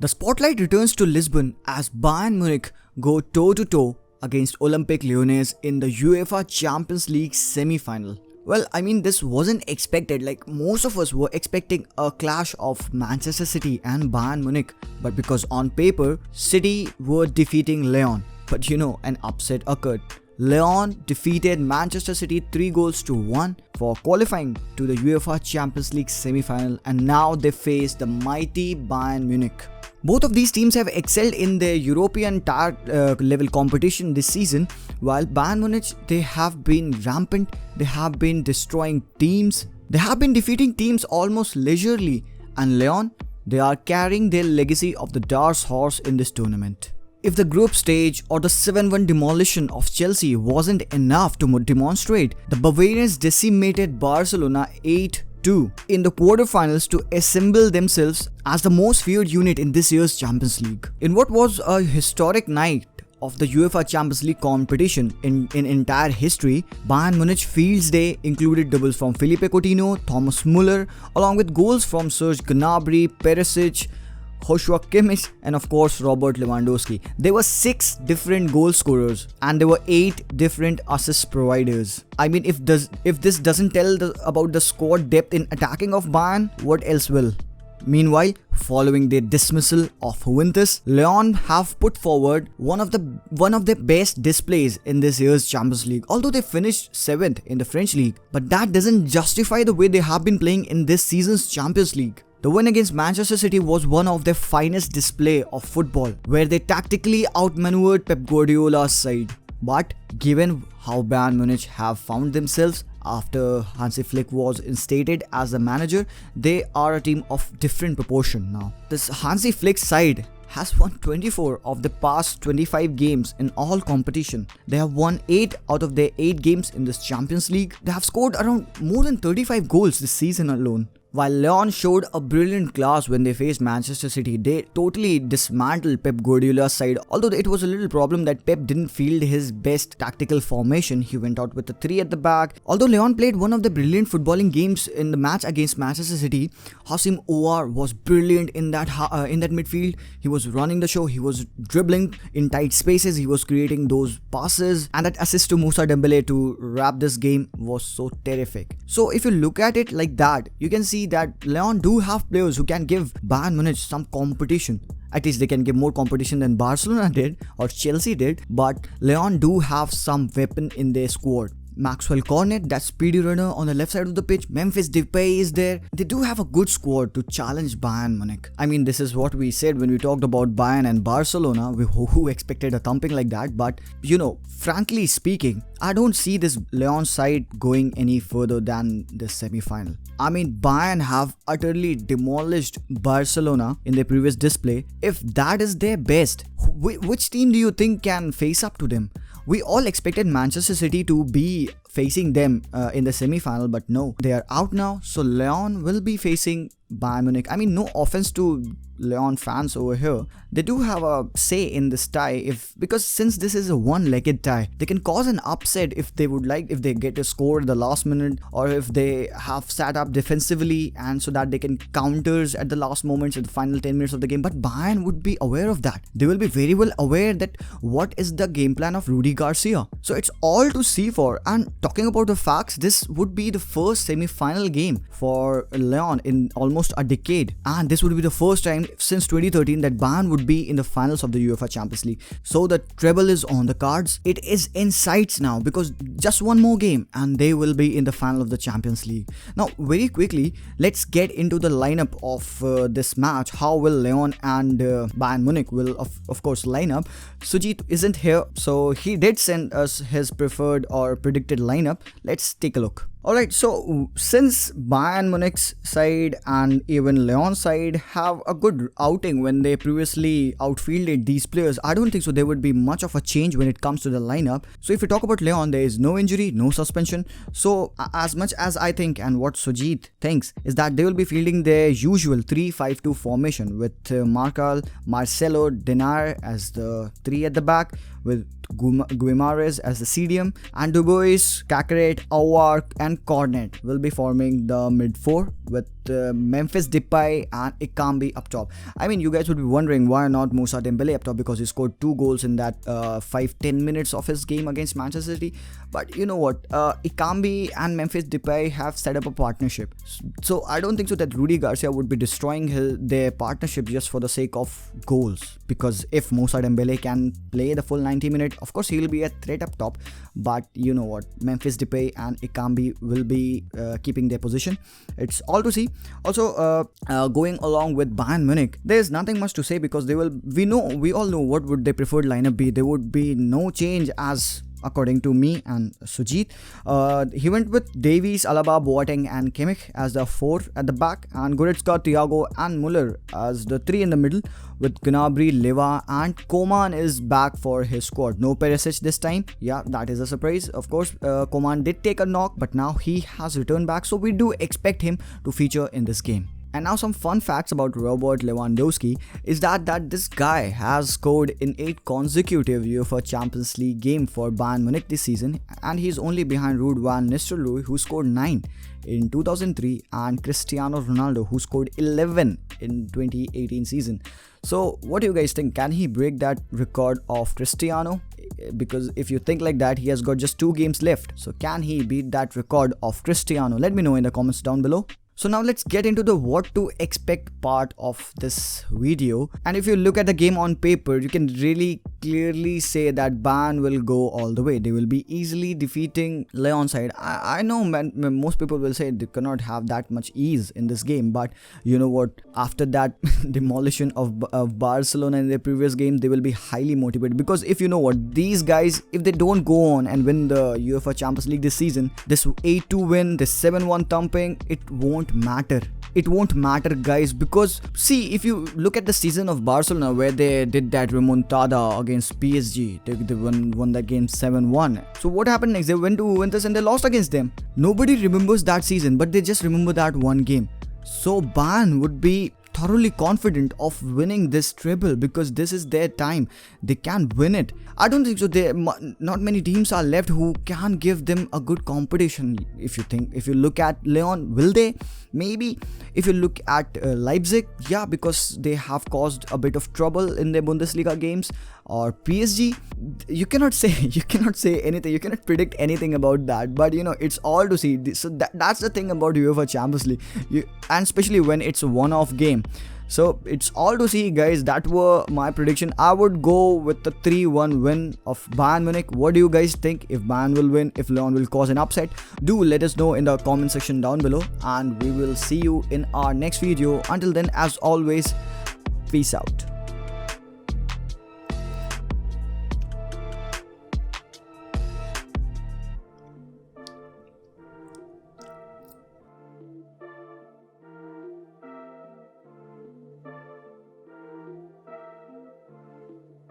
The spotlight returns to Lisbon as Bayern Munich go toe-to-toe against Olympique Lyonnais in the UEFA Champions League Semi-Final. Well, this wasn't expected. Like, most of us were expecting a clash of Manchester City and Bayern Munich. But because on paper, City were defeating Lyon. But an upset occurred. Lyon defeated Manchester City 3-1 for qualifying to the UEFA Champions League Semi-Final, and now they face the mighty Bayern Munich. Both of these teams have excelled in their European tier level competition this season, while Bayern Munich, they have been rampant, they have been destroying teams, they have been defeating teams almost leisurely, and Lyon, they are carrying their legacy of the dark horse in this tournament. If the group stage or the 7-1 demolition of Chelsea wasn't enough to demonstrate, the Bavarians decimated Barcelona 8-2 in the quarterfinals to assemble themselves as the most feared unit in this year's Champions League. In what was a historic night of the UEFA Champions League competition in entire history, Bayern Munich Field's Day included doubles from Philippe Coutinho, Thomas Müller, along with goals from Serge Gnabry, Perisic, Joshua Kimmich, and of course Robert Lewandowski. There were 6 different goal scorers and there were 8 different assist providers. If this doesn't tell about the squad depth in attacking of Bayern, what else will? Meanwhile, following their dismissal of Juventus, Lyon have put forward one of their best displays in this year's Champions League. Although they finished 7th in the French league, but that doesn't justify the way they have been playing in this season's Champions League. The win against Manchester City was one of their finest display of football, where they tactically outmaneuvered Pep Guardiola's side. But given how Bayern Munich have found themselves after Hansi Flick was instated as the manager, they are a team of different proportion now. This Hansi Flick side has won 24 of the past 25 games in all competition. They have won 8 out of their 8 games in this Champions League. They have scored around more than 35 goals this season alone. While Lyon showed a brilliant class when they faced Manchester City, they totally dismantled Pep Guardiola's side. Although it was a little problem that Pep didn't field his best tactical formation, he went out with the 3 at the back. Although Lyon played one of the brilliant footballing games in the match against Manchester City, Houssem Aouar was brilliant in that midfield. He was running the show, he was dribbling in tight spaces, he was creating those passes, and that assist to Moussa Dembele to wrap this game was so terrific. So if you look at it like that, you can see that Lyon do have players who can give Bayern Munich some competition. At least they can give more competition than Barcelona did or Chelsea did, but Lyon do have some weapon in their squad. Maxwell Cornet, that speedy runner on the left side of the pitch. Memphis Depay is there. They do have a good squad to challenge Bayern Munich. This is what we said when we talked about Bayern and Barcelona. Who expected a thumping like that? But, frankly speaking, I don't see this Lyon side going any further than the semi-final. Bayern have utterly demolished Barcelona in their previous display. If that is their best, which team do you think can face up to them? We all expected Manchester City to be facing them in the semi-final, but no, they are out now. So Lyon will be facing Bayern Munich. No offense to Lyon fans over here, they do have a say in this tie, because since this is a one-legged tie, they can cause an upset if they would like, if they get a score at the last minute, or if they have sat up defensively and so that they can counters at the last moments, at the final 10 minutes of the game. But Bayern would be aware of that. They will be very well aware that what is the game plan of Rudi Garcia. So it's all to see for. And talking about the facts, this would be the first semi-final game for Lyon in almost a decade, and this would be the first time since 2013 that Bayern would be in the finals of the UEFA Champions League. So the treble is on the cards. It is in sights now, because just one more game and they will be in the final of the Champions League. Now, very quickly, let's get into the lineup of this match. How will Lyon and Bayern Munich will of course line up? Sujit isn't here, so he did send us his preferred or predicted lineup. Let's take a look. Alright, so since Bayern Munich's side and even Lyon's side have a good outing when they previously outfielded these players, I don't think so there would be much of a change when it comes to the lineup. So if you talk about Lyon, there is no injury, no suspension. So as much as I think and what Sujit thinks is that they will be fielding their usual 3-5-2 formation with Marcelo Denayer as the 3 at the back, with Guimarães as the CDM, and Dubois, Caqueret, Aouar and Cornet will be forming the mid 4 with Memphis Depay and Ikambi up top. I mean, you guys would be wondering why not Moussa Dembele up top, because he scored 2 goals in that 5-10 minutes of his game against Manchester City. But you know what, Ikambi and Memphis Depay have set up a partnership, so I don't think so that Rudy Garcia would be destroying their partnership just for the sake of goals. Because if Moussa Dembele can play the full 90 minutes, of course he'll be a threat up top. But you know what, Memphis Depay and Ikambi will be keeping their position. It's all to see. Also, going along with Bayern Munich, there's nothing much to say, because we all know what would their preferred lineup be. There would be no change, as according to me and Sujit. He went with Davies, Alaba, Boateng and Kimmich as the 4 at the back, and Goretzka, Thiago and Muller as the 3 in the middle, with Gnabry, Leva and Coman is back for his squad. No Perisic this time. Yeah, that is a surprise. Of course, Coman did take a knock, but now he has returned back, so we do expect him to feature in this game. And now some fun facts about Robert Lewandowski is that this guy has scored in 8 consecutive UEFA Champions League games for Bayern Munich this season, and he's only behind Ruud van Nistelrooy, who scored 9 in 2003, and Cristiano Ronaldo, who scored 11 in 2018 season. So what do you guys think? Can he break that record of Cristiano? Because if you think like that, he has got just 2 games left. So can he beat that record of Cristiano? Let me know in the comments down below. So now let's get into the what to expect part of this video. And if you look at the game on paper, you can really clearly say that Bayern will go all the way. They will be easily defeating Lyon side. I know, man, most people will say they cannot have that much ease in this game, but you know what, after that demolition of Barcelona in their previous game, they will be highly motivated. Because if you know what, these guys, if they don't go on and win the UEFA Champions League this season, this 8-2 win, this 7-1 thumping, it won't matter. It won't matter, guys, because see, if you look at the season of Barcelona where they did that remontada against PSG, they won that game 7-1. So what happened next? They went to Juventus and they lost against them. Nobody remembers that season, but they just remember that one game. So Bayern would be thoroughly confident of winning this treble, because this is their time. They can win it. I don't think so. Not many teams are left who can give them a good competition. If you look at Lyon, will they? Maybe. If you look at Leipzig, yeah, because they have caused a bit of trouble in their Bundesliga games. Or PSG, you cannot say anything. You cannot predict anything about that. But you know, it's all to see. So that's the thing about UEFA Champions League, and especially when it's a one-off game. So it's all to see, guys. That were my prediction. I would go with the 3-1 win of Bayern Munich. What do you guys think? If Bayern will win, if Lyon will cause an upset, do let us know in the comment section down below, and we will see you in our next video. Until then, as always, peace out.